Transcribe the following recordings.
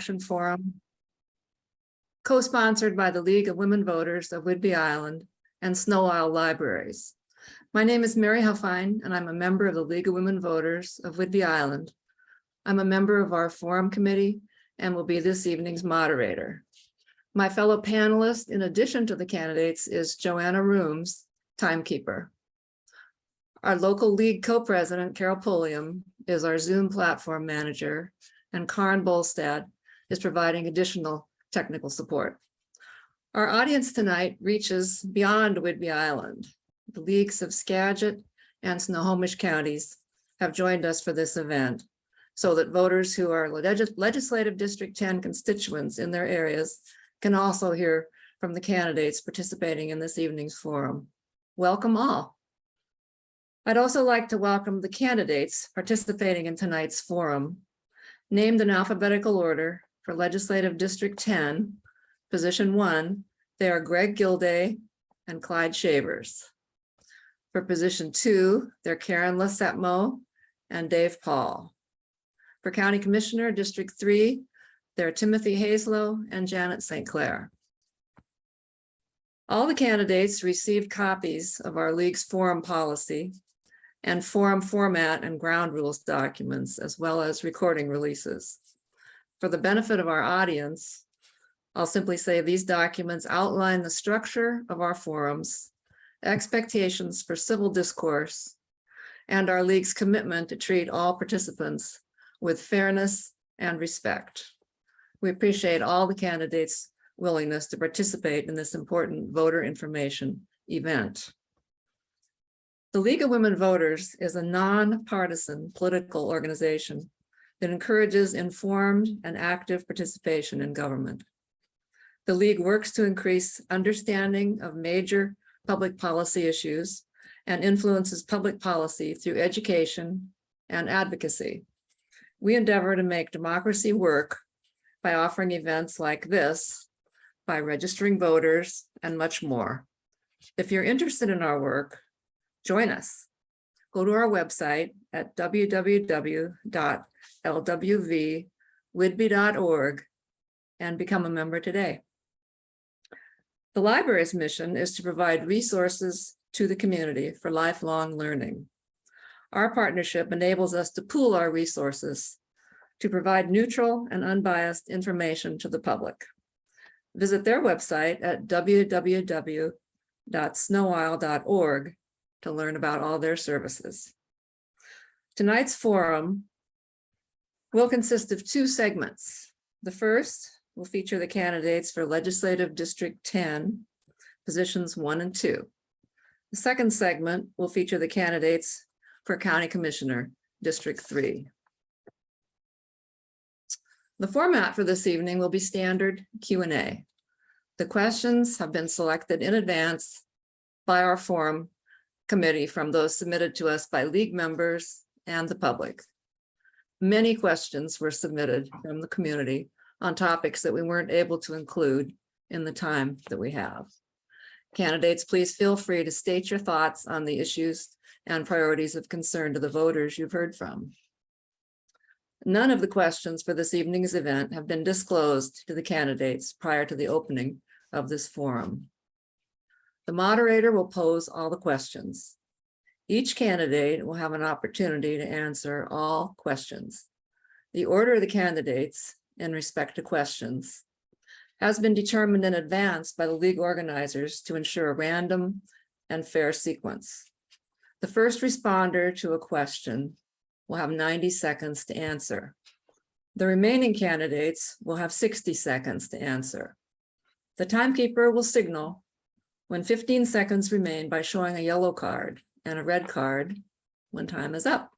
Forum, co-sponsored by the League of Women Voters of Whidbey Island and Snow Isle Libraries. My name is Mary Huffine, and I'm a member of the League of Women Voters of Whidbey Island. I'm a member of our forum committee and will be this evening's moderator. My fellow panelist, in addition to the candidates, is Joanna Rooms, timekeeper. Our local league co-president, Carol Pulliam, is our Zoom platform manager, and Karen Bolstad is providing additional technical support. Our audience tonight reaches beyond Whidbey Island. The leagues of Skagit and Snohomish counties have joined us for this event so that voters who are legislative District 10 constituents in their areas can also hear from the candidates participating in this evening's forum. Welcome all. I'd also like to welcome the candidates participating in tonight's forum, named in alphabetical order for Legislative District 10, Position 1, they are Greg Gilday and Clyde Shavers. For Position 2, they're Karen Lesetmo and Dave Paul. For County Commissioner, District 3, they're Timothy Hazlow and Janet St. Clair. All the candidates received copies of our league's forum policy and forum format and ground rules documents, as well as recording releases. For the benefit of our audience, I'll simply say these documents outline the structure of our forums, expectations for civil discourse, and our league's commitment to treat all participants with fairness and respect. We appreciate all the candidates' willingness to participate in this important voter information event. The League of Women Voters is a nonpartisan political organization that encourages informed and active participation in government. The League works to increase understanding of major public policy issues and influences public policy through education and advocacy. We endeavor to make democracy work by offering events like this, by registering voters, and much more. If you're interested in our work, join us. Go to our website at www.lwvwhidbey.org and become a member today. The library's mission is to provide resources to the community for lifelong learning. Our partnership enables us to pool our resources to provide neutral and unbiased information to the public. Visit their website at www.snowisle.org to learn about all their services. Tonight's forum will consist of two segments. The first will feature the candidates for Legislative District 10, Positions 1 and 2. The second segment will feature the candidates for County Commissioner, District 3. The format for this evening will be standard Q&A. The questions have been selected in advance by our forum committee from those submitted to us by league members and the public. Many questions were submitted from the community on topics that we weren't able to include in the time that we have. Candidates, please feel free to state your thoughts on the issues and priorities of concern to the voters you've heard from. None of the questions for this evening's event have been disclosed to the candidates prior to the opening of this forum. The moderator will pose all the questions. Each candidate will have an opportunity to answer all questions. The order of the candidates in respect to questions has been determined in advance by the league organizers to ensure a random and fair sequence. The first responder to a question will have 90 seconds to answer. The remaining candidates will have 60 seconds to answer. The timekeeper will signal when 15 seconds remain by showing a yellow card and a red card when time is up.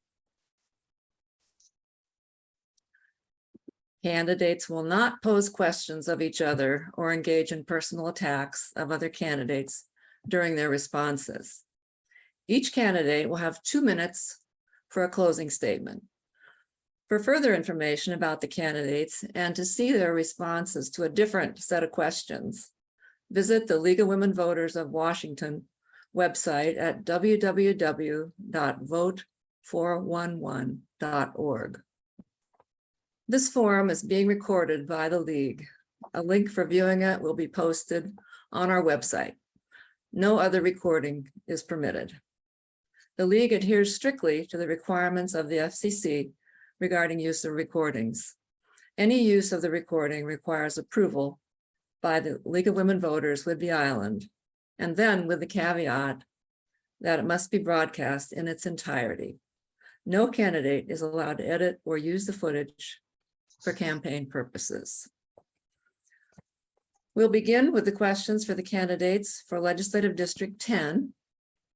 Candidates will not pose questions of each other or engage in personal attacks of other candidates during their responses. Each candidate will have 2 minutes for a closing statement. For further information about the candidates and to see their responses to a different set of questions, visit the League of Women Voters of Washington website at www.vote411.org. This forum is being recorded by the League. A link for viewing it will be posted on our website. No other recording is permitted. The League adheres strictly to the requirements of the FCC regarding use of recordings. Any use of the recording requires approval by the League of Women Voters Whidbey Island, and then with the caveat that it must be broadcast in its entirety. No candidate is allowed to edit or use the footage for campaign purposes. We'll begin with the questions for the candidates for Legislative District 10,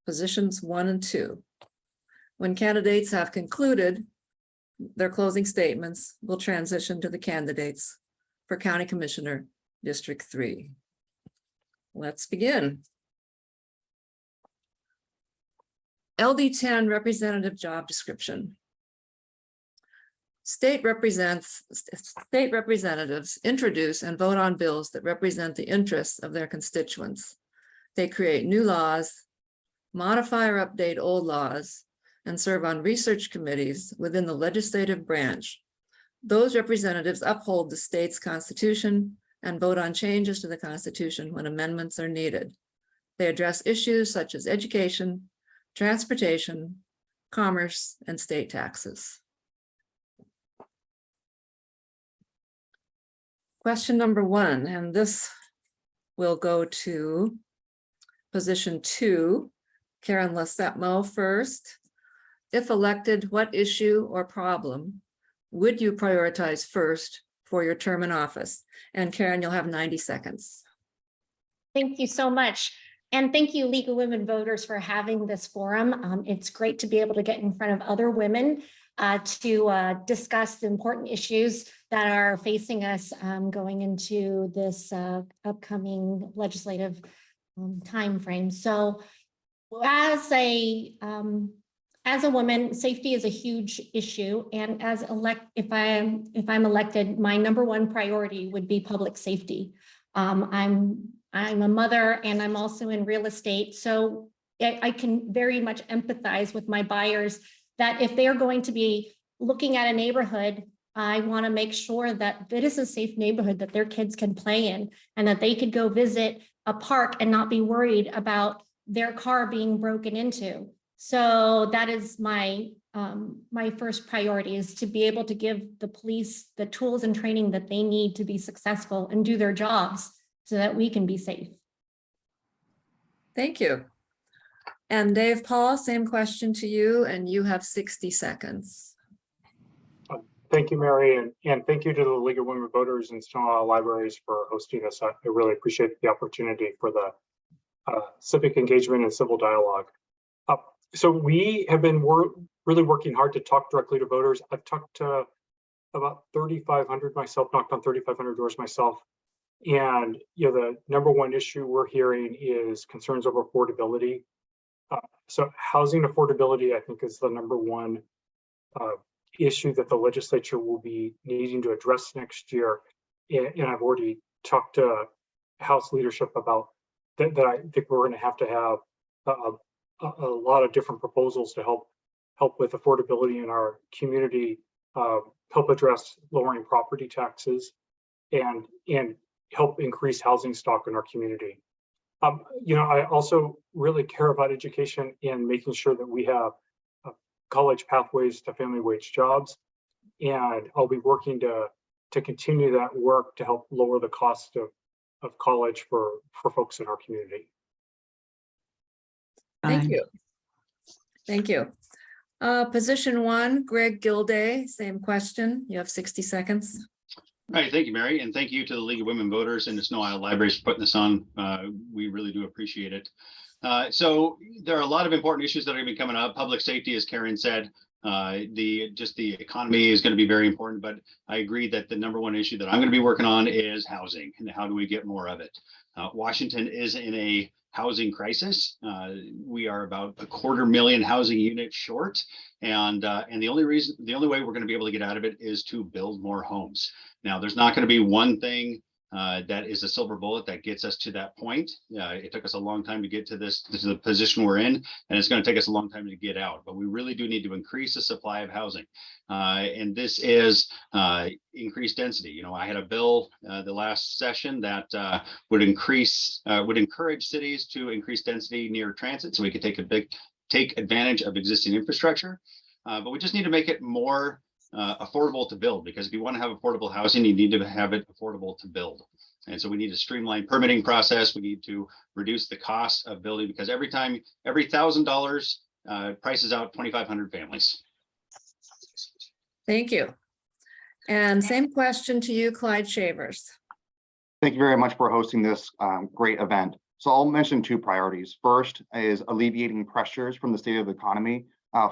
positions 1 and 2. When candidates have concluded their closing statements, we'll transition to the candidates for County Commissioner District 3. Let's begin. LD10 representative job description. State representatives introduce and vote on bills that represent the interests of their constituents. They create new laws, modify or update old laws, and serve on research committees within the legislative branch. Those representatives uphold the state's constitution and vote on changes to the Constitution when amendments are needed. They address issues such as education, transportation, commerce, and state taxes. Question number 1, and this will go to position 2, Karen Lasetmo first. If elected, what issue or problem would you prioritize first for your term in office? And Karen, you'll have 90 seconds. Thank you so much. And thank you, League of Women Voters, for having this forum. It's great to be able to get in front of other women to discuss the important issues that are facing us going into this upcoming legislative time frame. So as a woman, safety is a huge issue. And as if I'm elected, my number 1 priority would be public safety. I'm a mother and I'm also in real estate. So I can very much empathize with my buyers that if they're going to be looking at a neighborhood, I want to make sure that it is a safe neighborhood that their kids can play in and that they could go visit a park and not be worried about their car being broken into. So that is my first priority, is to be able to give the police the tools and training that they need to be successful and do their jobs so that we can be safe. Thank you. And Dave Paul, same question to you, and you have 60 seconds. Thank you, Mary, and thank you to the League of Women Voters and Snow Isle Libraries for hosting us. I really appreciate the opportunity for the civic engagement and civil dialogue. So we have been really working hard to talk directly to voters. I've talked to about 3,500 myself, knocked on 3,500 doors myself. And the number 1 issue we're hearing is concerns over affordability. So housing affordability, I think, is the number 1 issue that the legislature will be needing to address next year. And I've already talked to House leadership about that I think we're going to have a lot of different proposals to help with affordability in our community, help address lowering property taxes, and help increase housing stock in our community. I also really care about education and making sure that we have college pathways to family wage jobs. And I'll be working to continue that work to help lower the cost of college for folks in our community. Thank you. Thank you. Position 1, Greg Gilday, same question. You have 60 seconds. All right, thank you, Mary, and thank you to the League of Women Voters and the Snow Isle Libraries for putting this on. We really do appreciate it. So there are a lot of important issues that are going to be coming up. Public safety, as Karen said, the economy is going to be very important, but I agree that the number 1 issue that I'm going to be working on is housing and how do we get more of it. Washington is in a housing crisis. We are about 250,000 housing units short, and the only way we're going to be able to get out of it is to build more homes. Now, there's not going to be one thing that is a silver bullet that gets us to that point. It took us a long time to get to this is the position we're in, and it's going to take us a long time to get out. But we really do need to increase the supply of housing, and this is increased density. You know, I had a bill the last session that would encourage cities to increase density near transit, so we could take advantage of existing infrastructure. But we just need to make it more affordable to build, because if you want to have affordable housing, you need to have it affordable to build. And so we need to streamline permitting process. We need to reduce the cost of building, because every $1,000 prices out 2,500 families. Thank you. And same question to you, Clyde Shavers. Thank you very much for hosting this great event. So I'll mention two priorities. First is alleviating pressures from the state of the economy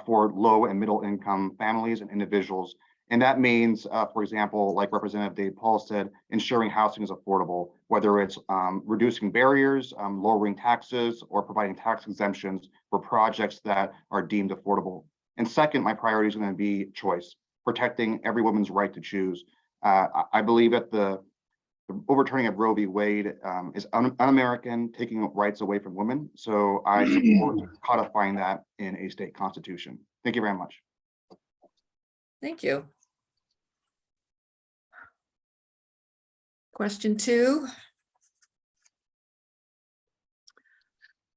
for low and middle income families and individuals. And that means, for example, like Representative Dave Paul said, ensuring housing is affordable, whether it's reducing barriers, lowering taxes, or providing tax exemptions for projects that are deemed affordable. And second, my priority is going to be choice, protecting every woman's right to choose. I believe that the overturning of Roe v. Wade is un-American, taking rights away from women. So I support codifying that in a state constitution. Thank you very much. Thank you. Question 2.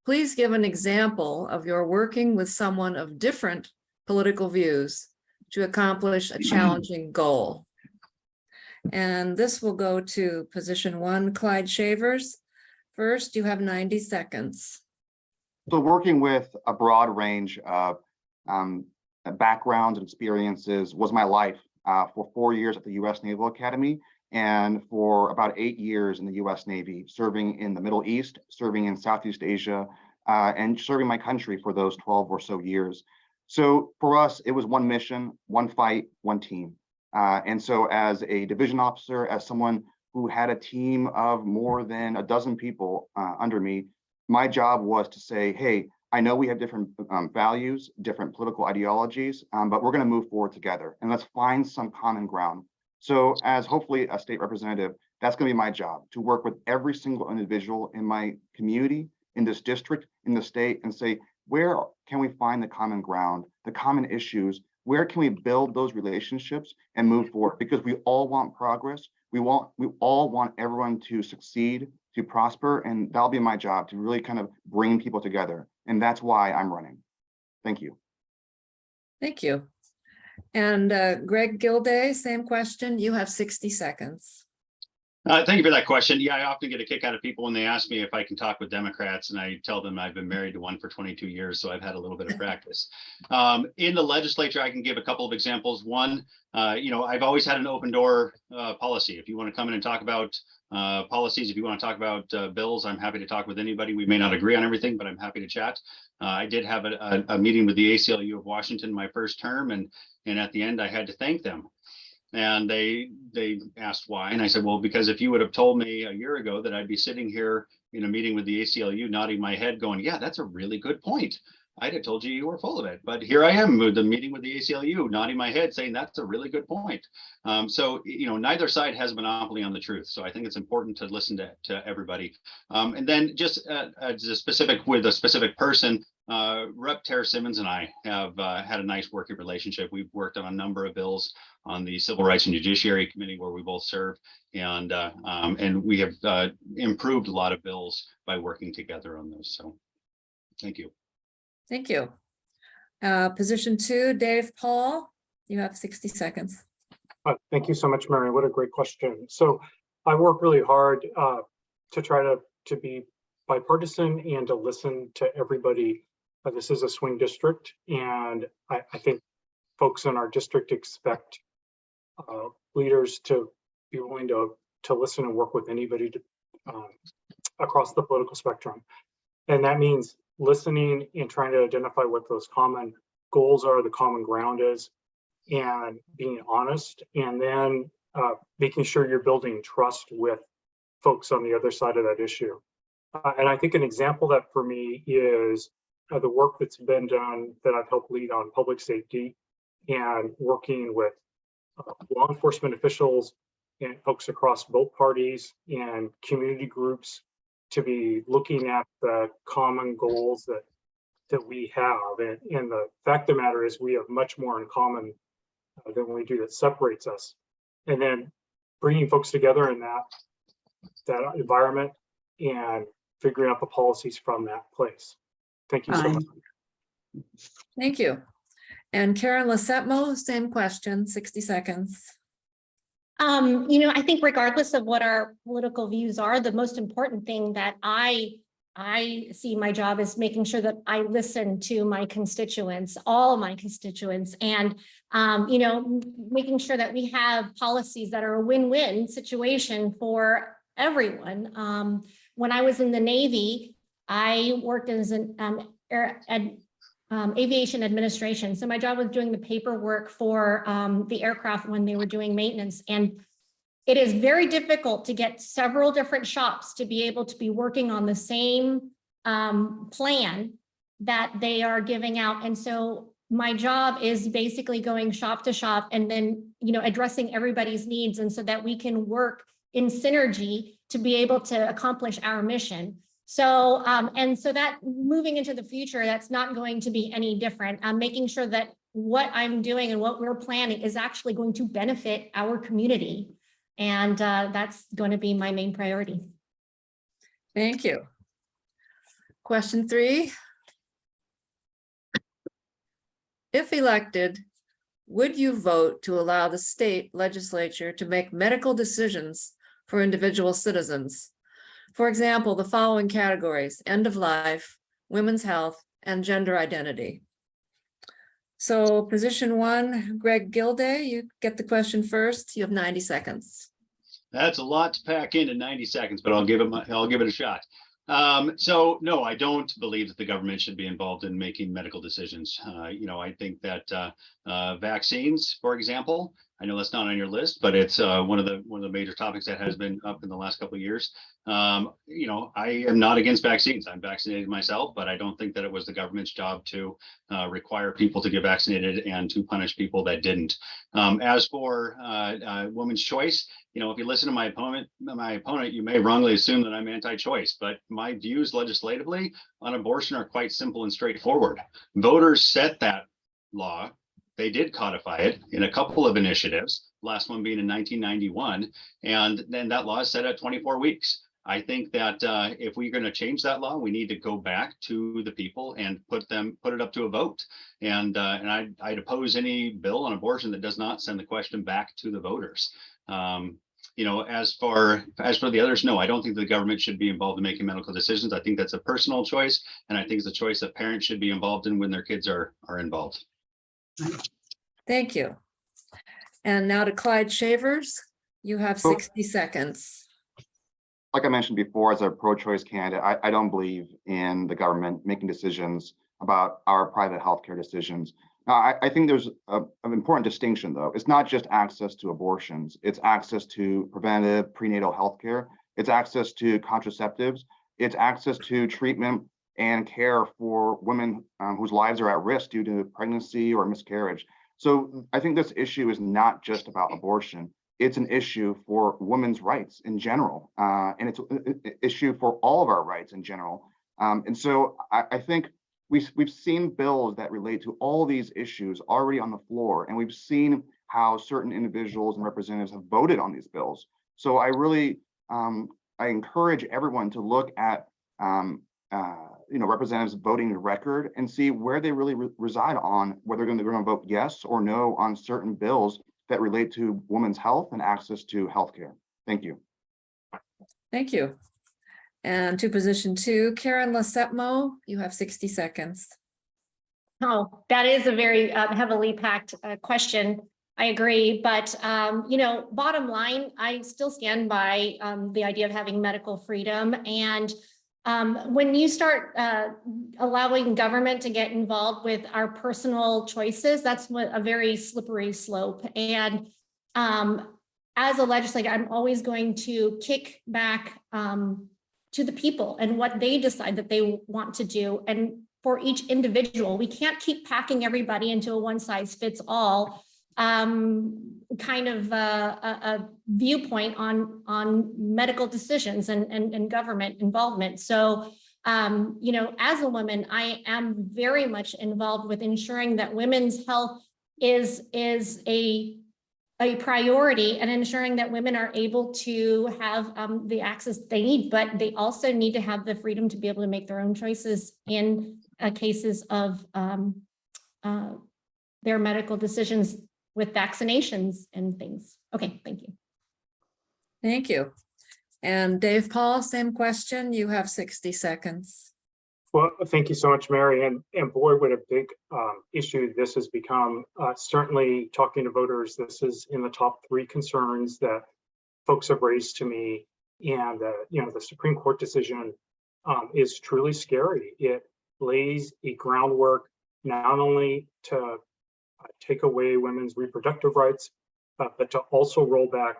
Please give an example of your working with someone of different political views to accomplish a challenging goal. And this will go to position 1, Clyde Shavers. First, you have 90 seconds. So working with a broad range of backgrounds and experiences was my life for 4 years at the U.S. Naval Academy and for about 8 years in the U.S. Navy, serving in the Middle East, serving in Southeast Asia, and serving my country for those 12 or so years. So for us, it was one mission, one fight, one team. And so as a division officer, as someone who had a team of more than a dozen people under me, my job was to say, hey, I know we have different values, different political ideologies, but we're going to move forward together and let's find some common ground. So as hopefully a state representative, that's going to be my job, to work with every single individual in my community, in this district, in the state, and say, where can we find the common ground, the common issues? Where can we build those relationships and move forward? Because we all want progress. We all want everyone to succeed, to prosper, and that'll be my job, to really kind of bring people together. And that's why I'm running. Thank you. Thank you. And Greg Gilday, same question. You have 60 seconds. Thank you for that question. Yeah, I often get a kick out of people when they ask me if I can talk with Democrats, and I tell them I've been married to one for 22 years, so I've had a little bit of practice. In the legislature, I can give a couple of examples. One, I've always had an open door policy. If you want to come in and talk about policies, if you want to talk about bills, I'm happy to talk with anybody. We may not agree on everything, but I'm happy to chat. I did have a meeting with the ACLU of Washington my first term, and at the end, I had to thank them. And they asked why. And I said, well, because if you would have told me a year ago that I'd be sitting here in a meeting with the ACLU, nodding my head going, yeah, that's a really good point, I'd have told you you were full of it. But here I am with the meeting with the ACLU, nodding my head saying that's a really good point. So neither side has a monopoly on the truth. So I think it's important to listen to everybody. And then just as a specific with a specific person, Rep. Tara Simmons and I have had a nice working relationship. We've worked on a number of bills on the Civil Rights and Judiciary Committee where we both serve, and we have improved a lot of bills by working together on those. So thank you. Thank you. Position 2, Dave Paul, you have 60 seconds. Thank you so much, Mary. What a great question. So I work really hard to try to be bipartisan and to listen to everybody. This is a swing district, and I think folks in our district expect leaders to be willing to listen and work with anybody across the political spectrum. And that means listening and trying to identify what those common goals are, the common ground is, and being honest, and then making sure you're building trust with folks on the other side of that issue. And I think an example of that for me is the work that's been done that I've helped lead on public safety and working with law enforcement officials and folks across both parties and community groups to be looking at the common goals that we have. And the fact of the matter is we have much more in common than we do that separates us. And then bringing folks together in that environment and figuring out the policies from that place. Thank you so much. Thank you. And Karen Lasetmo, same question, 60 seconds. I think regardless of what our political views are, the most important thing that I see my job is making sure that I listen to my constituents, all my constituents, and making sure that we have policies that are a win-win situation for everyone. When I was in the Navy, I worked as an aviation administration. So my job was doing the paperwork for the aircraft when they were doing maintenance. And it is very difficult to get several different shops to be able to be working on the same plan that they are giving out. And so my job is basically going shop to shop and then, addressing everybody's needs, and so that we can work in synergy to be able to accomplish our mission. So, and so that moving into the future, that's not going to be any different. I'm making sure that what I'm doing and what we're planning is actually going to benefit our community. And that's going to be my main priority. Thank you. Question 3. If elected, would you vote to allow the state legislature to make medical decisions for individual citizens? For example, the following categories: end of life, women's health, and gender identity. So position 1, Greg Gilday, you get the question first. You have 90 seconds. That's a lot to pack into 90 seconds, but I'll give it a shot. So no, I don't believe that the government should be involved in making medical decisions. I think that vaccines, for example, I know that's not on your list, but it's one of the major topics that has been up in the last couple of years. I am not against vaccines. I'm vaccinated myself, but I don't think that it was the government's job to require people to get vaccinated and to punish people that didn't. As for women's choice, if you listen to my opponent, you may wrongly assume that I'm anti-choice, but my views legislatively on abortion are quite simple and straightforward. Voters set that law. They did codify it in a couple of initiatives, last one being in 1991, and then that law is set at 24 weeks. I think that if we're going to change that law, we need to go back to the people and put it up to a vote. And I'd oppose any bill on abortion that does not send the question back to the voters. As for the others, no, I don't think the government should be involved in making medical decisions. I think that's a personal choice, and I think it's a choice that parents should be involved in when their kids are involved. Thank you. And now to Clyde Shavers, you have 60 seconds. Like I mentioned before, as a pro-choice candidate, I don't believe in the government making decisions about our private healthcare decisions. Now, I think there's an important distinction, though. It's not just access to abortions. It's access to preventative prenatal healthcare. It's access to contraceptives. It's access to treatment and care for women whose lives are at risk due to pregnancy or miscarriage. So I think this issue is not just about abortion. It's an issue for women's rights in general, and it's an issue for all of our rights in general. And so I think we've seen bills that relate to all these issues already on the floor, and we've seen how certain individuals and representatives have voted on these bills. So I really I encourage everyone to look at representatives' voting record and see where they really reside on whether they're going to vote yes or no on certain bills that relate to women's health and access to healthcare. Thank you. Thank you. And to position 2, Karen Lasetmo, you have 60 seconds. Oh, that is a very heavily packed question. I agree. But, bottom line, I still stand by the idea of having medical freedom. And when you start allowing government to get involved with our personal choices, that's a very slippery slope. And as a legislator, I'm always going to kick back to the people and what they decide that they want to do. And for each individual, we can't keep packing everybody into a one-size-fits-all kind of a viewpoint on medical decisions and government involvement. So, you know, as a woman, I am very much involved with ensuring that women's health is a priority, and ensuring that women are able to have the access they need, but they also need to have the freedom to be able to make their own choices in cases of their medical decisions with vaccinations and things. Okay, thank you. Thank you. And Dave Paul, same question. You have 60 seconds. Well, thank you so much, Mary. And boy, what a big issue this has become. Certainly talking to voters, this is in the top 3 concerns that folks have raised to me. And, you know, the Supreme Court decision is truly scary. It lays a groundwork not only to take away women's reproductive rights, but to also roll back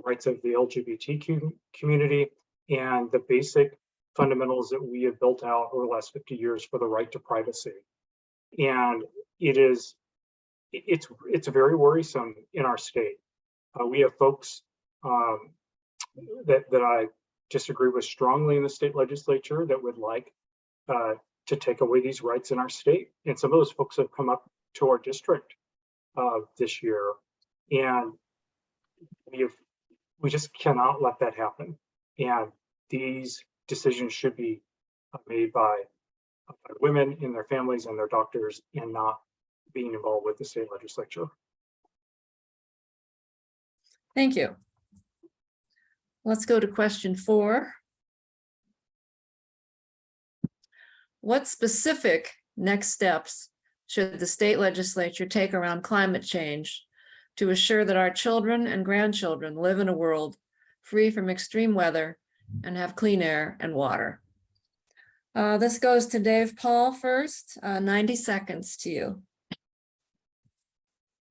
rights of the LGBTQ community and the basic fundamentals that we have built out over the last 50 years for the right to privacy. And it's very worrisome in our state. We have folks that I disagree with strongly in the state legislature that would like to take away these rights in our state. And some of those folks have come up to our district this year, and we just cannot let that happen. And these decisions should be made by women and their families and their doctors, and not being involved with the state legislature. Thank you. Let's go to question 4. What specific next steps should the state legislature take around climate change to assure that our children and grandchildren live in a world free from extreme weather and have clean air and water? This goes to Dave Paul first. 90 seconds to you.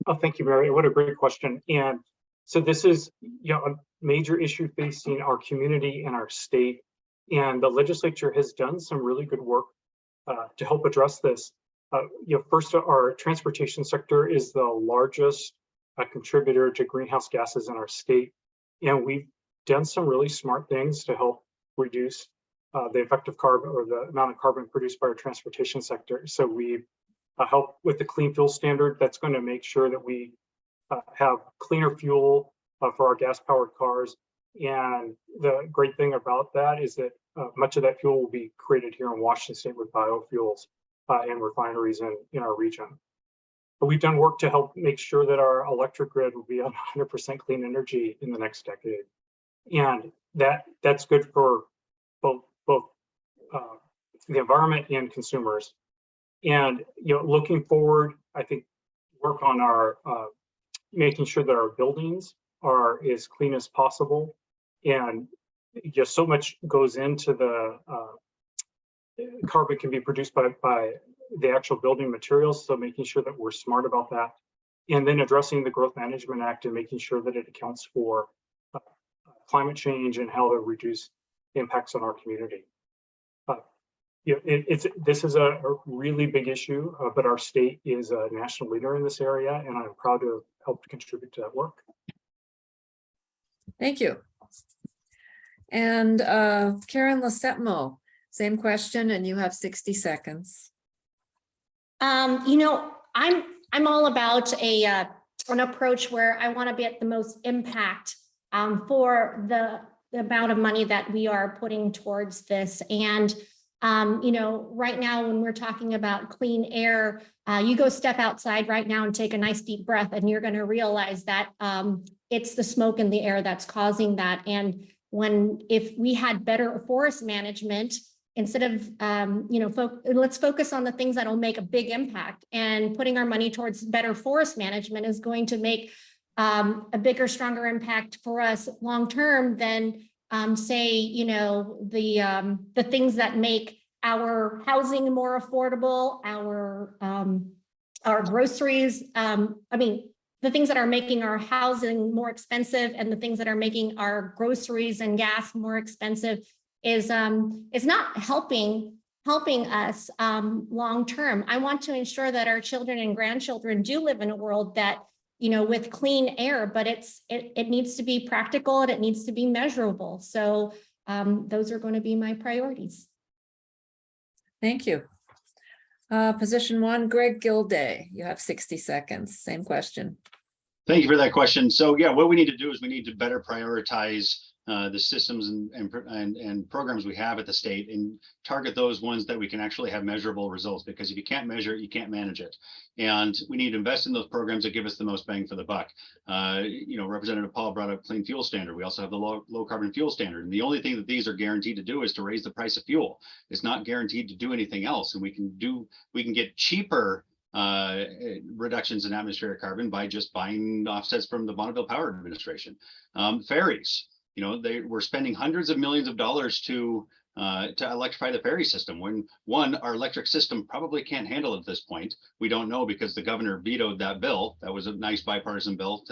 Oh, thank you, Mary. What a great question. And so this is, you know, a major issue facing our community and our state. And the legislature has done some really good work to help address this. You know, first, our transportation sector is the largest contributor to greenhouse gases in our state. And we've done some really smart things to help reduce the effective carbon, or the amount of carbon produced by our transportation sector. So we help with the clean fuel standard that's going to make sure that we have cleaner fuel for our gas powered cars. And the great thing about that is that much of that fuel will be created here in Washington State with biofuels and refineries in our region. But we've done work to help make sure that our electric grid will be on 100% clean energy in the next decade. And that's good for both the environment and consumers. And, you know, looking forward, I think work on our making sure that our buildings are as clean as possible. And just so much goes into the carbon can be produced by the actual building materials. So making sure that we're smart about that. And then addressing the Growth Management Act and making sure that it accounts for climate change and how to reduce impacts on our community. You know, this is a really big issue, but our state is a national leader in this area, and I'm proud to have helped contribute to that work. Thank you. And Karen Lasetmo, same question, and you have 60 seconds. You know, I'm all about an approach where I want to be at the most impact for the amount of money that we are putting towards this. And you know, right now when we're talking about clean air, you go step outside right now and take a nice deep breath, and you're going to realize that it's the smoke in the air that's causing that. And if we had better forest management, instead of, you know, let's focus on the things that will make a big impact, and putting our money towards better forest management is going to make a bigger, stronger impact for us long-term than say, you know, the things that make our housing more affordable, our groceries. I mean, the things that are making our housing more expensive and the things that are making our groceries and gas more expensive is not helping us long-term. I want to ensure that our children and grandchildren do live in a world that with clean air, but it needs to be practical and it needs to be measurable. So those are going to be my priorities. Thank you. Position 1, Greg Gilday, you have 60 seconds. Same question. Thank you for that question. So yeah, what we need to do is we need to better prioritize the systems and programs we have at the state and target those ones that we can actually have measurable results, because if you can't measure it, you can't manage it. And we need to invest in those programs that give us the most bang for the buck. Representative Paul brought up clean fuel standard. We also have the low carbon fuel standard. And the only thing that these are guaranteed to do is to raise the price of fuel. It's not guaranteed to do anything else. And we can get cheaper reductions in atmospheric carbon by just buying offsets from the Bonneville Power Administration. Ferries, we're spending hundreds of millions of dollars to electrify the ferry system, when our electric system probably can't handle it at this point. We don't know, because the governor vetoed that bill. That was a nice bipartisan bill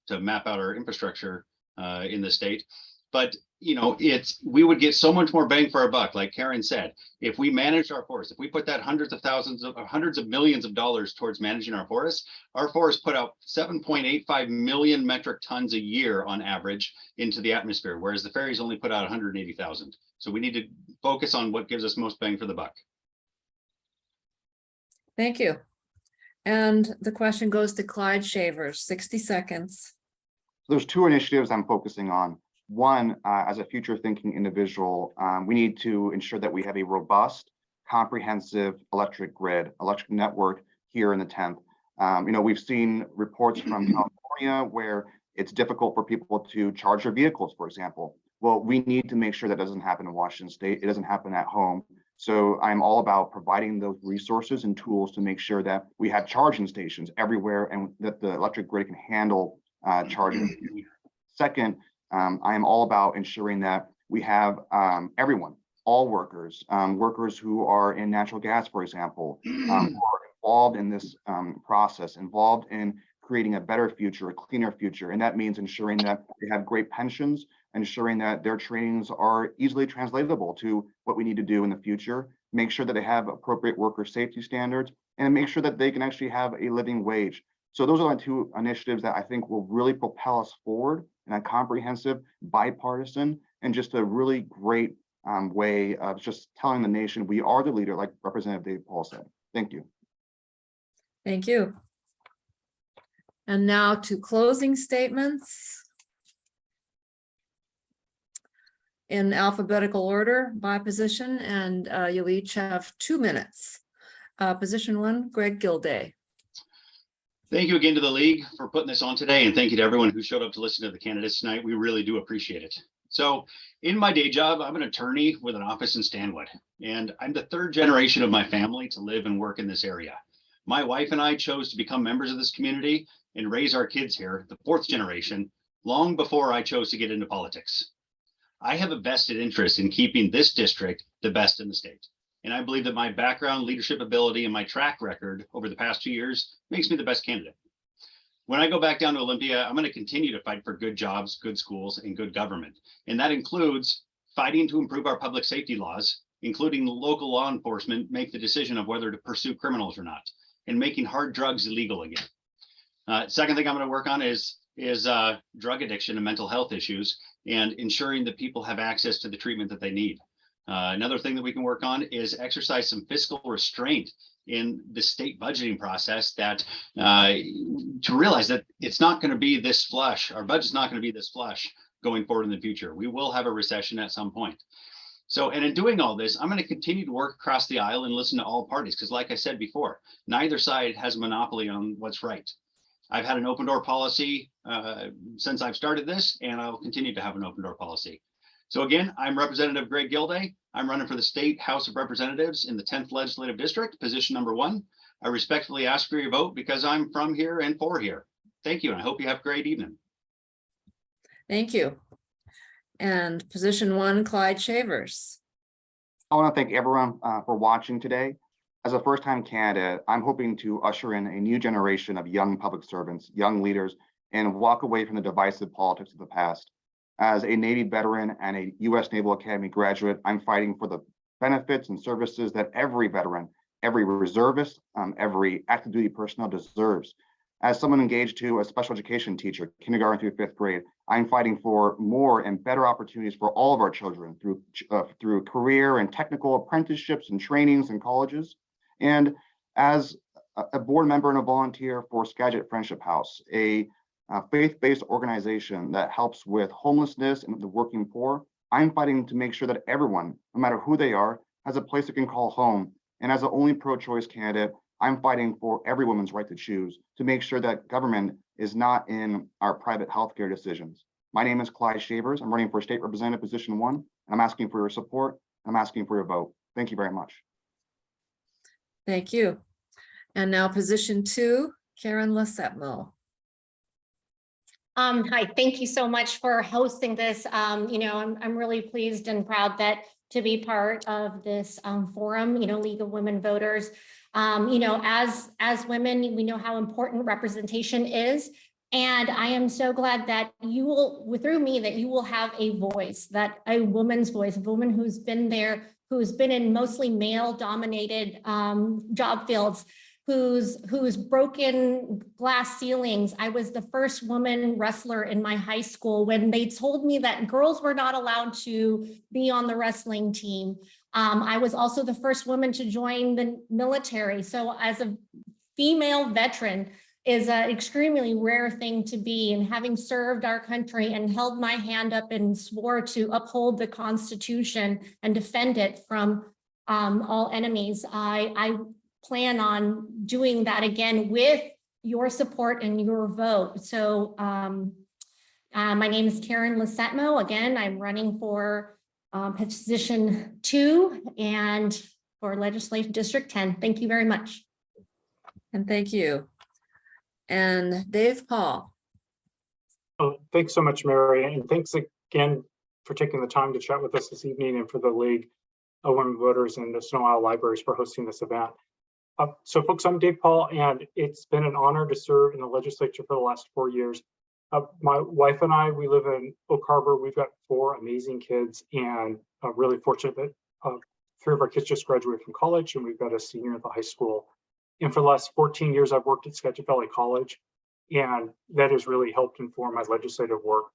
to map out our infrastructure in the state. But we would get so much more bang for our buck, like Karen said, if we managed our forests. If we put that hundreds of millions of dollars towards managing our forests put out 7.85 million metric tons a year on average into the atmosphere, whereas the ferries only put out 180,000. So we need to focus on what gives us most bang for the buck. Thank you. And the question goes to Clyde Shavers, 60 seconds. There's 2 initiatives I'm focusing on. One, as a future thinking individual, we need to ensure that we have a robust, comprehensive electric grid, electric network here in the 10th. We've seen reports from California where it's difficult for people to charge their vehicles, for example. Well, we need to make sure that doesn't happen in Washington State. It doesn't happen at home. So I'm all about providing those resources and tools to make sure that we have charging stations everywhere and that the electric grid can handle charging. Second, I am all about ensuring that we have everyone, all workers, workers who are in natural gas, for example, who are involved in this process, involved in creating a better future, a cleaner future. And that means ensuring that they have great pensions, ensuring that their trainings are easily translatable to what we need to do in the future, make sure that they have appropriate worker safety standards, and make sure that they can actually have a living wage. So those are the 2 initiatives that I think will really propel us forward in a comprehensive, bipartisan, and just a really great way of just telling the nation we are the leader, like Representative Dave Paul said. Thank you. Thank you. And now to closing statements in alphabetical order by position, and you'll each have 2 minutes. Position 1, Greg Gilday. Thank you again to the League for putting this on today, and thank you to everyone who showed up to listen to the candidates tonight. We really do appreciate it. So in my day job, I'm an attorney with an office in Stanwood, and I'm the 3rd generation of my family to live and work in this area. My wife and I chose to become members of this community and raise our kids here, the 4th generation, long before I chose to get into politics. I have a vested interest in keeping this district the best in the state. And I believe that my background, leadership ability, and my track record over the past 2 years makes me the best candidate. When I go back down to Olympia, I'm going to continue to fight for good jobs, good schools, and good government. And that includes fighting to improve our public safety laws, including local law enforcement make the decision of whether to pursue criminals or not, and making hard drugs illegal again. Second thing I'm going to work on is drug addiction and mental health issues, and ensuring that people have access to the treatment that they need. Another thing that we can work on is exercise some fiscal restraint in the state budgeting process, that to realize that it's not going to be this flush. Our budget's not going to be this flush going forward in the future. We will have a recession at some point. So, and in doing all this, I'm going to continue to work across the aisle and listen to all parties, because like I said before, neither side has a monopoly on what's right. I've had an open door policy since I've started this, and I will continue to have an open door policy. So again, I'm Representative Greg Gilday. I'm running for the State House of Representatives in the 10th Legislative District, position number 1. I respectfully ask for your vote because I'm from here and for here. Thank you, and I hope you have a great evening. Thank you. And position 1, Clyde Shavers. I want to thank everyone for watching today. As a first-time candidate, I'm hoping to usher in a new generation of young public servants, young leaders, and walk away from the divisive politics of the past. As a Navy veteran and a U.S. Naval Academy graduate, I'm fighting for the benefits and services that every veteran, every reservist, every active duty personnel deserves. As someone engaged to a special education teacher, kindergarten through 5th grade, I'm fighting for more and better opportunities for all of our children through career and technical apprenticeships and trainings and colleges. And as a board member and a volunteer for Skagit Friendship House, a faith-based organization that helps with homelessness and the working poor, I'm fighting to make sure that everyone, no matter who they are, has a place they can call home. And as the only pro-choice candidate, I'm fighting for every woman's right to choose, to make sure that government is not in our private healthcare decisions. My name is Clyde Shavers. I'm running for State Representative Position 1, and I'm asking for your support. I'm asking for your vote. Thank you very much. Thank you. And now position 2, Karen Lesepmo. Hi, thank you so much for hosting this. I'm really pleased and proud to be part of this forum, League of Women Voters. As women, we know how important representation is. And I am so glad that you will, through me, that you will have a voice, that a woman's voice, a woman who's been there, who's been in mostly male-dominated job fields, who's broken glass ceilings. I was the first woman wrestler in my high school when they told me that girls were not allowed to be on the wrestling team. I was also the first woman to join the military. So as a female veteran is an extremely rare thing to be. And having served our country and held my hand up and swore to uphold the Constitution and defend it from all enemies, I plan on doing that again with your support and your vote. So my name is Karen Lesepmo. Again, I'm running for position 2 and for Legislative District 10. Thank you very much. And thank you. And Dave Paul. Oh, thanks so much, Mary. And thanks again for taking the time to chat with us this evening, and for the League of Women Voters and the Snow Isle Libraries for hosting this event. So folks, I'm Dave Paul, and it's been an honor to serve in the legislature for the last 4 years. My wife and I, we live in Oak Harbor. We've got 4 amazing kids, and really fortunate that 3 of our kids just graduated from college, and we've got a senior at the high school. And for the last 14 years, I've worked at Skagit Valley College, and that has really helped inform my legislative work.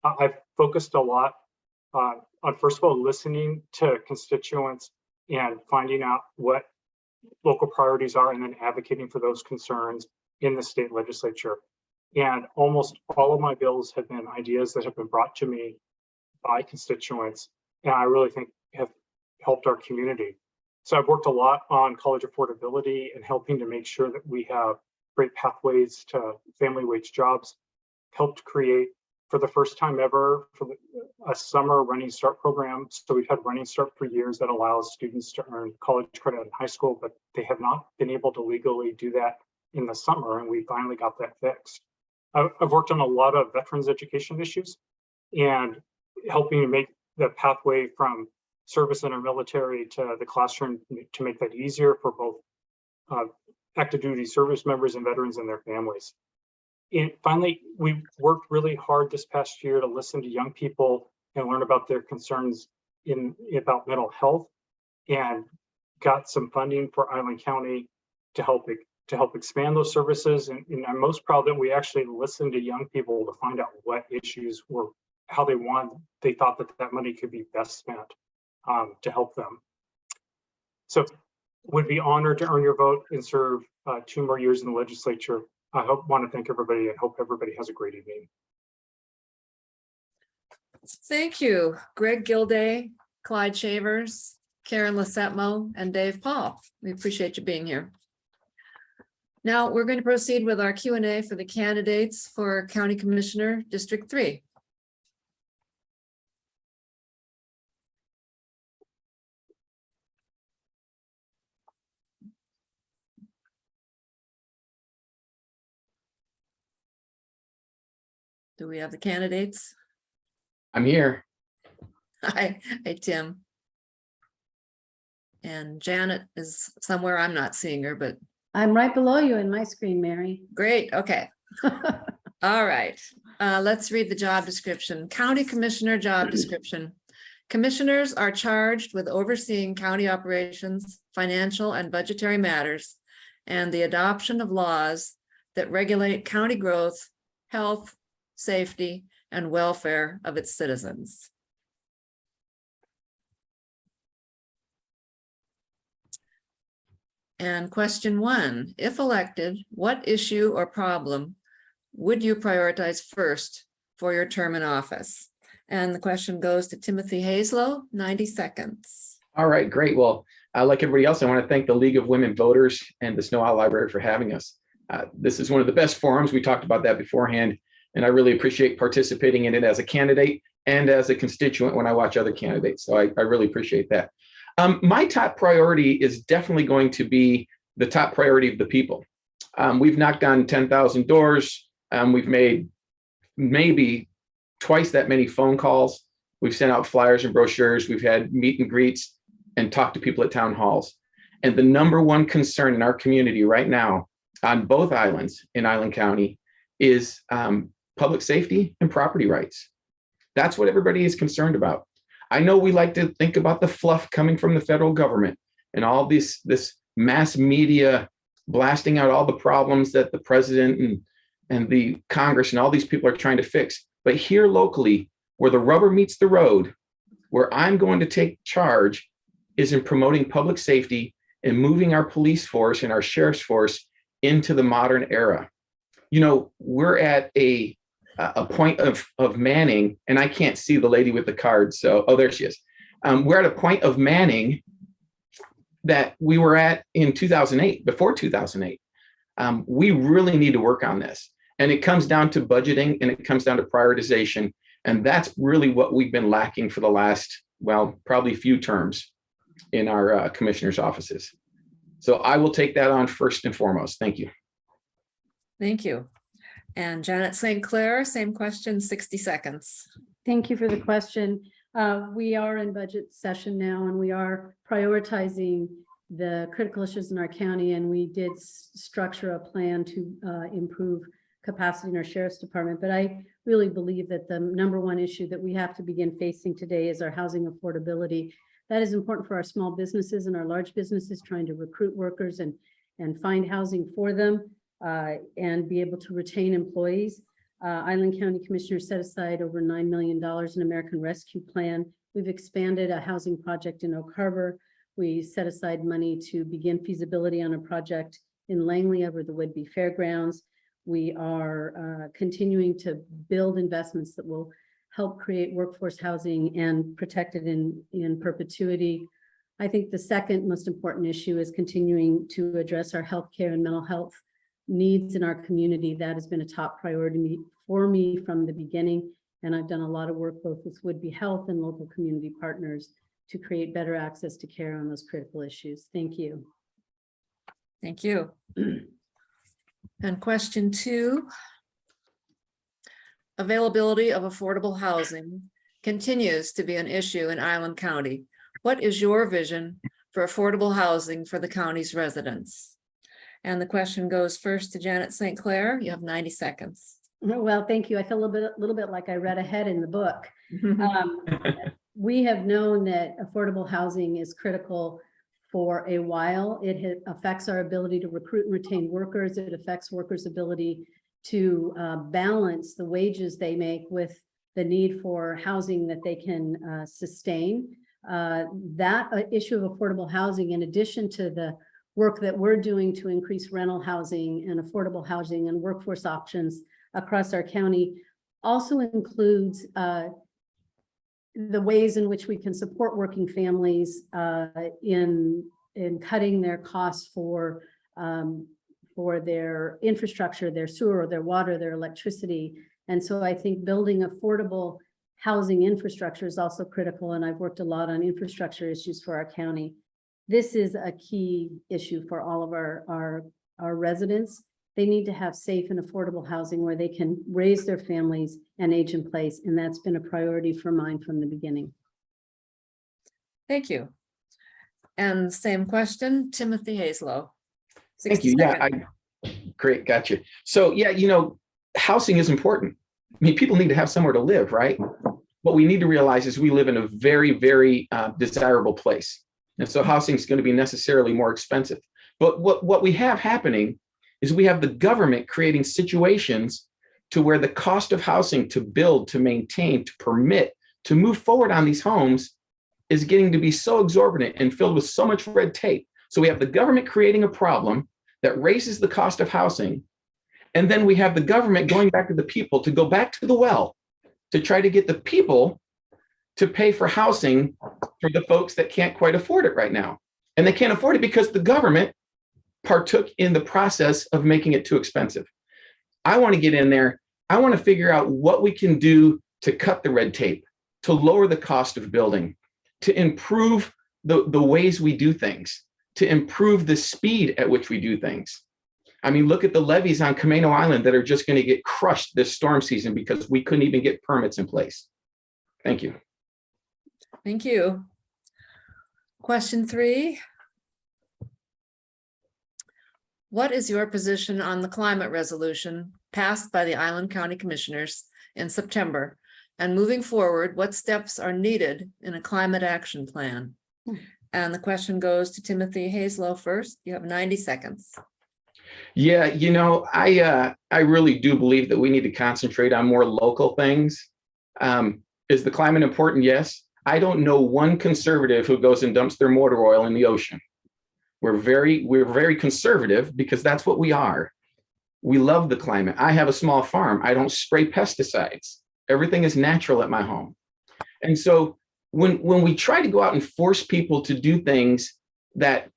I've focused a lot on, first of all, listening to constituents and finding out what local priorities are, and then advocating for those concerns in the state legislature. And almost all of my bills have been ideas that have been brought to me by constituents, and I really think have helped our community. So I've worked a lot on college affordability and helping to make sure that we have great pathways to family wage jobs, helped create, for the first time ever, a summer Running Start program. So we've had Running Start for years that allows students to earn college credit in high school, but they have not been able to legally do that in the summer, and we finally got that fixed. I've worked on a lot of veterans education issues and helping to make the pathway from service in our military to the classroom to make that easier for both active duty service members and veterans and their families. And finally, we worked really hard this past year to listen to young people and learn about their concerns about mental health, and got some funding for Island County to help expand those services. And I'm most proud that we actually listened to young people to find out what issues were, how they thought that money could be best spent to help them. So would be honored to earn your vote and serve 2 more years in the legislature. I want to thank everybody and hope everybody has a great evening. Thank you, Greg Gilday, Clyde Shavers, Karen Lesepmo, and Dave Paul. We appreciate you being here. Now we're going to proceed with our Q&A for the candidates for County Commissioner District 3. Do we have the candidates? I'm here. Hi, Tim. And Janet is somewhere. I'm not seeing her, but I'm right below you in my screen, Mary. great. Okay. All right. Let's read the job description. County Commissioner job description. Commissioners are charged with overseeing county operations, financial and budgetary matters, and the adoption of laws that regulate county growth, health, safety, and welfare of its citizens. And question 1, if elected, what issue or problem would you prioritize first for your term in office? And the question goes to Timothy Haslow, 90 seconds. All right, great. Well, like everybody else, I want to thank the League of Women Voters and the Snow Owl Library for having us. This is one of the best forums. We talked about that beforehand, and I really appreciate participating in it as a candidate and as a constituent when I watch other candidates. So I really appreciate that. My top priority is definitely going to be the top priority of the people. We've knocked on 10,000 doors. We've made maybe twice that many phone calls. We've sent out flyers and brochures. We've had meet and greets and talked to people at town halls. And the number one concern in our community right now on both islands in Island County is public safety and property rights. That's what everybody is concerned about. I know we like to think about the fluff coming from the federal government and all this mass media blasting out all the problems that the president and the Congress and all these people are trying to fix. But here locally, where the rubber meets the road, where I'm going to take charge is in promoting public safety and moving our police force and our sheriff's force into the modern era. You know, we're at a point of manning, and I can't see the lady with the card. So, oh, there she is. We're at a point of manning that we were at in 2008, before 2008. We really need to work on this. And it comes down to budgeting and it comes down to prioritization. And that's really what we've been lacking for the last, well, probably few terms in our commissioner's offices. So I will take that on first and foremost. Thank you. Thank you. And Janet St. Clair, same question, 60 seconds. Thank you for the question. We are in budget session now, and we are prioritizing the critical issues in our county, and we did structure a plan to improve capacity in our sheriff's department. But I really believe that the number one issue that we have to begin facing today is our housing affordability. That is important for our small businesses and our large businesses trying to recruit workers and find housing for them and be able to retain employees. Island County Commissioner set aside over $9 million in American Rescue Plan. We've expanded a housing project in Oak Harbor. We set aside money to begin feasibility on a project in Langley over the Whidbey Fairgrounds. We are continuing to build investments that will help create workforce housing and protect it in perpetuity. I think the second most important issue is continuing to address our healthcare and mental health needs in our community. That has been a top priority for me from the beginning. And I've done a lot of work both with Whidbey Health and local community partners to create better access to care on those critical issues. Thank you. Thank you. And question 2, availability of affordable housing continues to be an issue in Island County. What is your vision for affordable housing for the county's residents? And the question goes first to Janet St. Clair. You have 90 seconds. Well, thank you. I feel a little bit like I read ahead in the book. We have known that affordable housing is critical for a while. It affects our ability to recruit and retain workers. It affects workers' ability to balance the wages they make with the need for housing that they can sustain. That issue of affordable housing, in addition to the work that we're doing to increase rental housing and affordable housing and workforce options across our county, also includes the ways in which we can support working families in cutting their costs for their infrastructure, their sewer, their water, their electricity. And so I think building affordable housing infrastructure is also critical. And I've worked a lot on infrastructure issues for our county. This is a key issue for all of our residents. They need to have safe and affordable housing where they can raise their families and age in place. And that's been a priority for mine from the beginning. Thank you. And same question, Timothy Haslow. Thank you. Yeah, great. Gotcha. So yeah, you know, housing is important. I mean, people need to have somewhere to live, right? What we need to realize is we live in a very, very desirable place. And so housing is going to be necessarily more expensive. But what we have happening is we have the government creating situations to where the cost of housing to build, to maintain, to permit, to move forward on these homes is getting to be so exorbitant and filled with so much red tape. So we have the government creating a problem that raises the cost of housing. And then we have the government going back to the people to go back to the well to try to get the people to pay for housing for the folks that can't quite afford it right now. And they can't afford it because the government partook in the process of making it too expensive. I want to get in there. I want to figure out what we can do to cut the red tape, to lower the cost of building, to improve the ways we do things, to improve the speed at which we do things. I mean, look at the levees on Camano Island that are just going to get crushed this storm season because we couldn't even get permits in place. Thank you. Thank you. Question 3. What is your position on the climate resolution passed by the Island County Commissioners in September? And moving forward, what steps are needed in a climate action plan? And the question goes to Timothy Hazlow first. You have 90 seconds. Yeah, you know, I really do believe that we need to concentrate on more local things. Is the climate important? Yes. I don't know one conservative who goes and dumps their motor oil in the ocean. We're very conservative because that's what we are. We love the climate. I have a small farm. I don't spray pesticides. Everything is natural at my home. And so when we try to go out and force people to do things that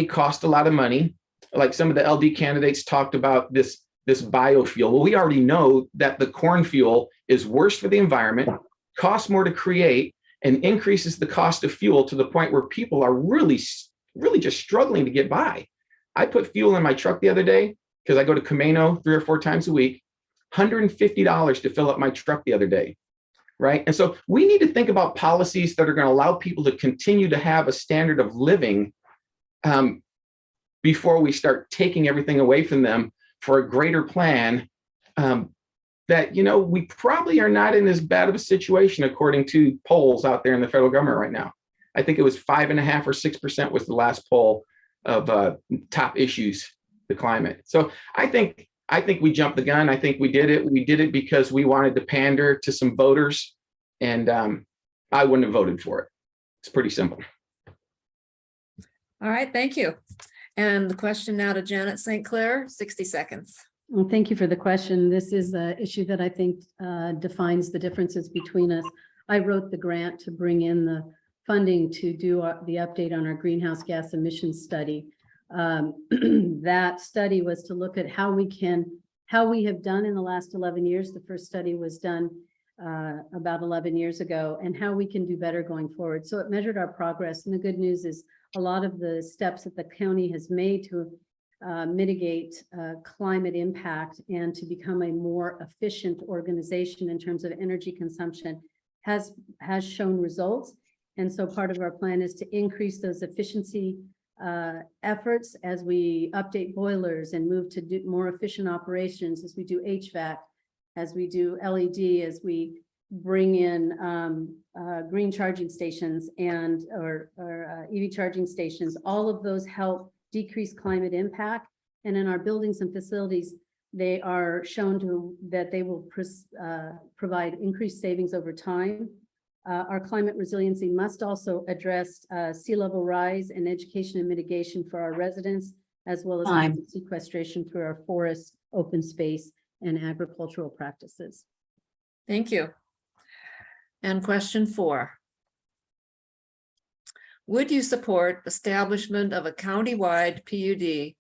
cost a lot of money, like some of the LD candidates talked about this biofuel. Well, we already know that the corn fuel is worse for the environment, costs more to create, and increases the cost of fuel to the point where people are really just struggling to get by. I put fuel in my truck the other day because I go to Camano 3 or 4 times a week, $150 to fill up my truck the other day, right? And so we need to think about policies that are going to allow people to continue to have a standard of living before we start taking everything away from them for a greater plan that, you know, we probably are not in as bad of a situation according to polls out there in the federal government right now. I think it was 5.5 or 6% was the last poll of top issues, the climate. So I think we jumped the gun. I think we did it. We did it because we wanted to pander to some voters, and I wouldn't have voted for it. It's pretty simple. All right, thank you. And the question now to Janet St. Clair, 60 seconds. Well, thank you for the question. This is an issue that I think defines the differences between us. I wrote the grant to bring in the funding to do the update on our greenhouse gas emissions study. That study was to look at how we have done in the last 11 years. The first study was done about 11 years ago, and how we can do better going forward. So it measured our progress. And the good news is a lot of the steps that the county has made to mitigate climate impact and to become a more efficient organization in terms of energy consumption has shown results. And so part of our plan is to increase those efficiency efforts as we update boilers and move to do more efficient operations, as we do HVAC, as we do LED, as we bring in green charging stations or EV charging stations. All of those help decrease climate impact. And in our buildings and facilities, they are shown that they will provide increased savings over time. Our climate resiliency must also address sea level rise and education and mitigation for our residents, as well as sequestration through our forests, open space, and agricultural practices. Thank you. And question 4. Would you support establishment of a county-wide PUD,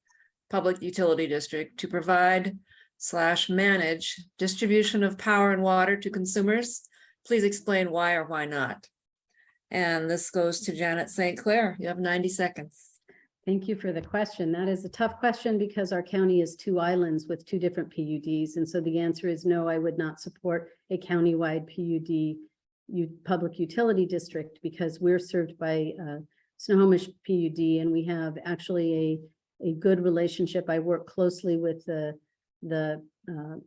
public utility district, to provide/manage distribution of power and water to consumers? Please explain why or why not. And this goes to Janet St. Clair. You have 90 seconds. Thank you for the question. That is a tough question because our county is 2 islands with 2 different PUDs. And so the answer is no, I would not support a countywide PUD public utility district because we're served by Snohomish PUD, and we have actually a good relationship. I work closely with the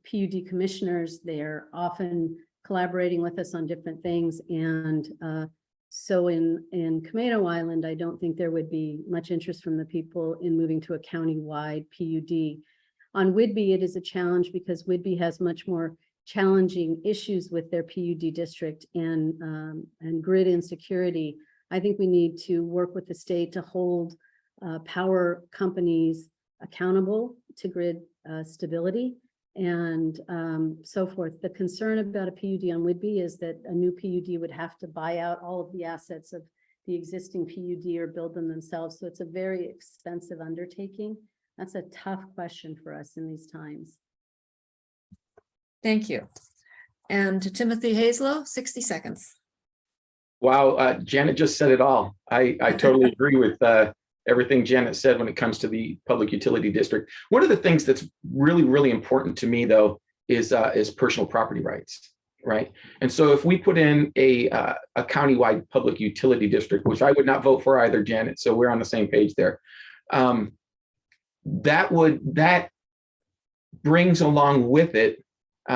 PUD commissioners. They're often collaborating with us on different things. And so in Camano Island, I don't think there would be much interest from the people in moving to a county-wide PUD. On Whidbey, it is a challenge because Whidbey has much more challenging issues with their PUD district and grid insecurity. I think we need to work with the state to hold power companies accountable to grid stability and so forth. The concern about a PUD on Whidbey is that a new PUD would have to buy out all of the assets of the existing PUD or build them themselves. So it's a very expensive undertaking. That's a tough question for us in these times. Thank you. And to Timothy Hazlow, 60 seconds. Wow, Janet just said it all. I totally agree with everything Janet said when it comes to the public utility district. One of the things that's really, really important to me, though, is personal property rights, right? And so if we put in a countywide public utility district, which I would not vote for either, Janet, so we're on the same page there, that brings along with it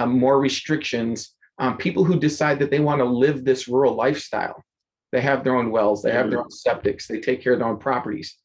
more restrictions on people who decide that they want to live this rural lifestyle. They have their own wells, they have their own septics, they take care of their own properties.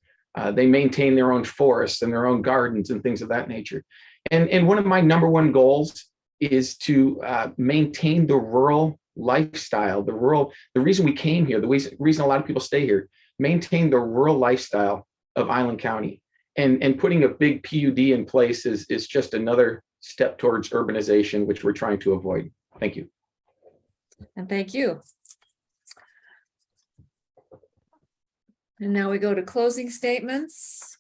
They maintain their own forests and their own gardens and things of that nature. And one of my number one goals is to maintain the rural lifestyle, the reason we came here, the reason a lot of people stay here, maintain the rural lifestyle of Island County. And putting a big PUD in place is just another step towards urbanization, which we're trying to avoid. Thank you. And thank you. And now we go to closing statements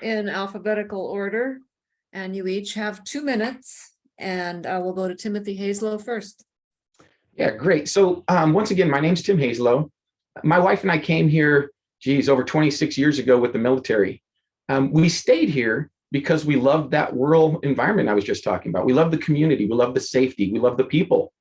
in alphabetical order. And you each have 2 minutes. And we'll go to Timothy Hazlow first. Yeah, great. So once again, my name's Tim Hazlow. My wife and I came here, over 26 years ago with the military. We stayed here because we loved that rural environment I was just talking about. We love the community, we love the safety, we love the people.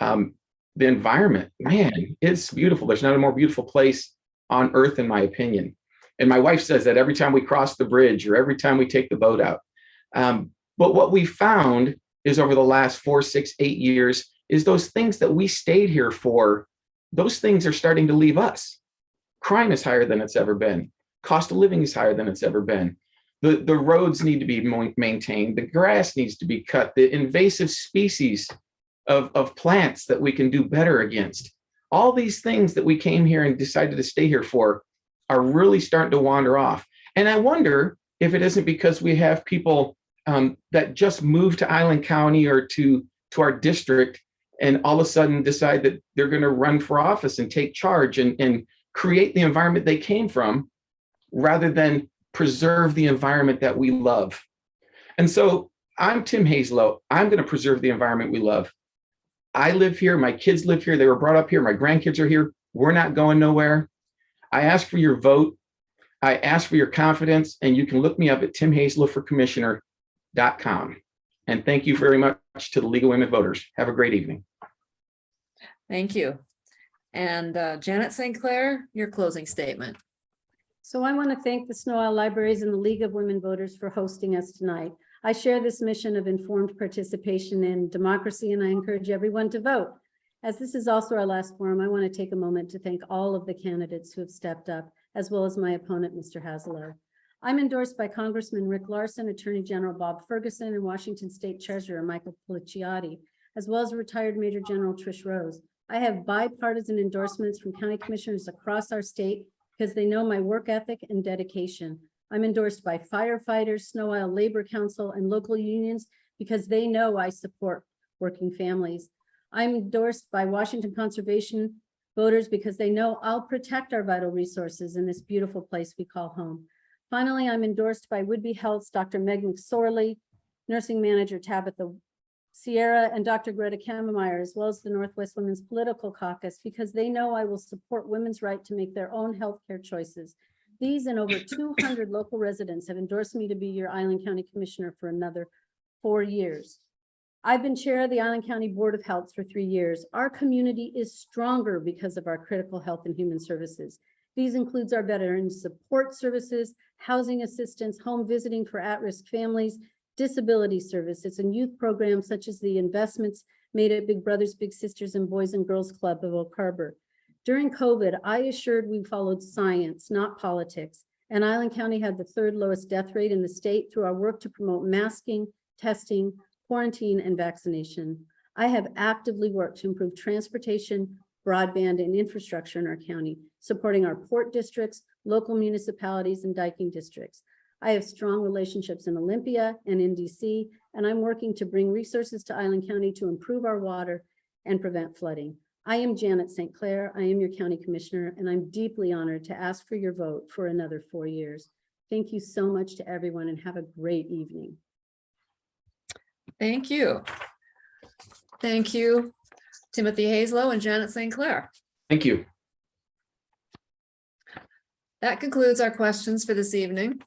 The environment, man, it's beautiful. There's not a more beautiful place on earth, in my opinion. And my wife says that every time we cross the bridge or every time we take the boat out. But what we found is over the last 4, 6, 8 years is those things that we stayed here for, those things are starting to leave us. Crime is higher than it's ever been. Cost of living is higher than it's ever been. The roads need to be maintained. The grass needs to be cut. The invasive species of plants that we can do better against. All these things that we came here and decided to stay here for are really starting to wander off. And I wonder if it isn't because we have people that just moved to Island County or to our district and all of a sudden decide that they're going to run for office and take charge and create the environment they came from, rather than preserve the environment that we love. And so I'm Tim Hazlow. I'm going to preserve the environment we love. I live here. My kids live here. They were brought up here. My grandkids are here. We're not going nowhere. I ask for your vote. I ask for your confidence, and you can look me up at timhazlowforcommissioner.com. And thank you very much to the League of Women Voters. Have a great evening. Thank you. And Janet St. Clair, your closing statement. So I want to thank the Snow Isle Libraries and the League of Women Voters for hosting us tonight. I share this mission of informed participation in democracy, and I encourage everyone to vote. As this is also our last forum, I want to take a moment to thank all of the candidates who have stepped up, as well as my opponent, Mr. Hazlow. I'm endorsed by Congressman Rick Larson, Attorney General Bob Ferguson, and Washington State Treasurer Michael Policiotti, as well as retired Major General Trish Rose. I have bipartisan endorsements from county commissioners across our state because they know my work ethic and dedication. I'm endorsed by firefighters, Snow Isle Labor Council, and local unions because they know I support working families. I'm endorsed by Washington Conservation voters because they know I'll protect our vital resources in this beautiful place we call home. Finally, I'm endorsed by Whidbey Health's Dr. Meg McSorley, Nursing Manager Tabitha Sierra, and Dr. Greta Kammermeyer, as well as the Northwest Women's Political Caucus, because they know I will support women's right to make their own healthcare choices. These and over 200 local residents have endorsed me to be your Island County Commissioner for another 4 years. I've been chair of the Island County Board of Health for 3 years. Our community is stronger because of our critical health and human services. These includes our veteran support services, housing assistance, home visiting for at-risk families, disability services, and youth programs such as the investments made at Big Brothers Big Sisters and Boys and Girls Club of Oak Harbor. During COVID, I assured we followed science, not politics, And Island County had the third lowest death rate in the state through our work to promote masking, testing, quarantine, and vaccination. I have actively worked to improve transportation, broadband, and infrastructure in our county, supporting our port districts, local municipalities, and diking districts. I have strong relationships in Olympia and in DC, and I'm working to bring resources to Island County to improve our water and prevent flooding. I am Janet St. Clair. I am your county commissioner, and I'm deeply honored to ask for your vote for another 4 years. Thank you so much to everyone, and have a great evening. Thank you. Thank you, Timothy Hazlow and Janet St. Clair. Thank you. That concludes our questions for this evening.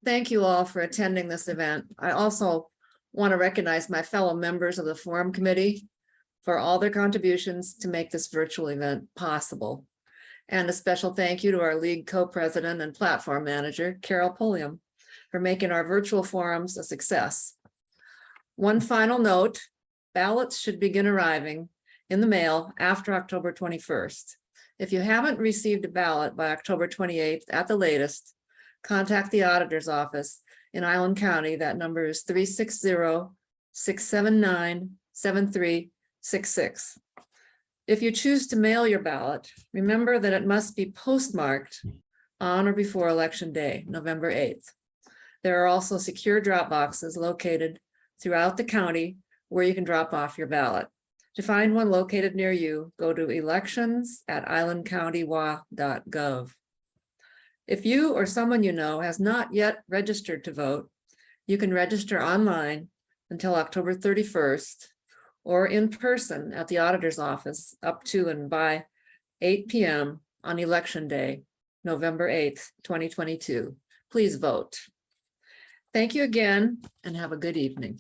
Thank you all for attending this event. I also want to recognize my fellow members of the Forum Committee for all their contributions to make this virtual event possible. And a special thank you to our League co-president and platform manager, Carol Pulliam, for making our virtual forums a success. One final note, ballots should begin arriving in the mail after October 21st. If you haven't received a ballot by October 28th at the latest, contact the auditor's office in Island County. That number is 360-679-7366. If you choose to mail your ballot, remember that it must be postmarked on or before Election Day, November 8th. There are also secure drop boxes located throughout the county where you can drop off your ballot. To find one located near you, go to elections@islandcountywa.gov. If you or someone you know has not yet registered to vote, you can register online until October 31st or in person at the auditor's office up to and by 8 p.m. on Election Day, November 8th, 2022. Please vote. Thank you again and have a good evening.